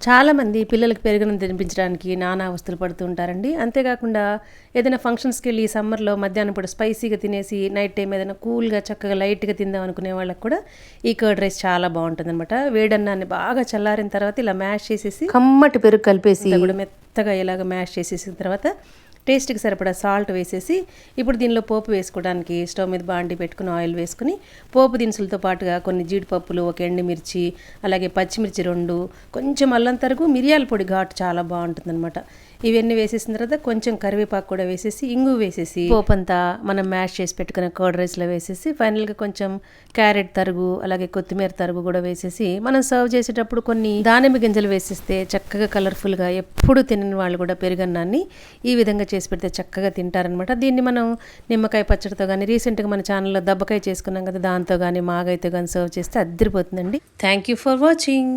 చాలామంది పిల్లలకి పెరుగన్నం తినిపించడానికి నానా అవస్థలు పడుతూ ఉంటారండి. అంతేకాకుండా ఏదైనా ఫంక్షన్స్కి వెళ్ళి ఈ సమ్మర్లో మధ్యాహ్నం పూట స్పైసీగా తినేసి నైట్ టైం ఏదైనా కూల్గా చక్కగా లైట్గా తిందాం అనుకునే వాళ్ళకి కూడా ఈ కర్డ్ రైస్ చాలా బాగుంటుంది అనమాట. వేడన్నాన్ని బాగా చల్లారిన తర్వాత ఇలా మ్యాష్ చేసేసి కమ్మటి పెరుగు కలిపేసి కూడా మెత్తగా ఇలాగ మ్యాష్ చేసేసిన తర్వాత టేస్ట్కి సరిపడా సాల్ట్ వేసేసి ఇప్పుడు దీనిలో పోపు వేసుకోవడానికి స్టవ్ మీద బాండి పెట్టుకుని ఆయిల్ వేసుకుని పోపు దినుసులతో పాటుగా కొన్ని జీడిపప్పులు, ఒక ఎండుమిర్చి, అలాగే పచ్చిమిర్చి 2, కొంచెం అల్లం తరుగు, మిరియాల పొడి ఘాటు చాలా బాగుంటుందన్నమాట. ఇవన్నీ వేసేసిన తర్వాత కొంచెం కరివేపాకు కూడా వేసేసి ఇంగు వేసేసి పోపంతా మనం మ్యాష్ చేసి పెట్టుకున్న కర్డ్ రైస్లో వేసేసి ఫైనల్గా కొంచెం క్యారెట్ తరుగు, అలాగే కొత్తిమీర తరుగు కూడా వేసేసి మనం సర్వ్ చేసేటప్పుడు కొన్ని దానిమ్మ గింజలు వేసేస్తే చక్కగా కలర్ఫుల్గా ఎప్పుడు తినని వాళ్ళు కూడా పెరుగన్నాన్ని ఈ విధంగా చేసి పెడితే చక్కగా తింటారనమాట. దీన్ని మనం నిమ్మకాయ పచ్చడితో కానీ, రీసెంట్గా మన ఛానల్లో దబ్బకాయ చేసుకున్నాం కదా, దాంతో కానీ మాగాయతో కానీ సర్వ్ చేస్తే అద్దరిపోతుందండి. Thank you for watching.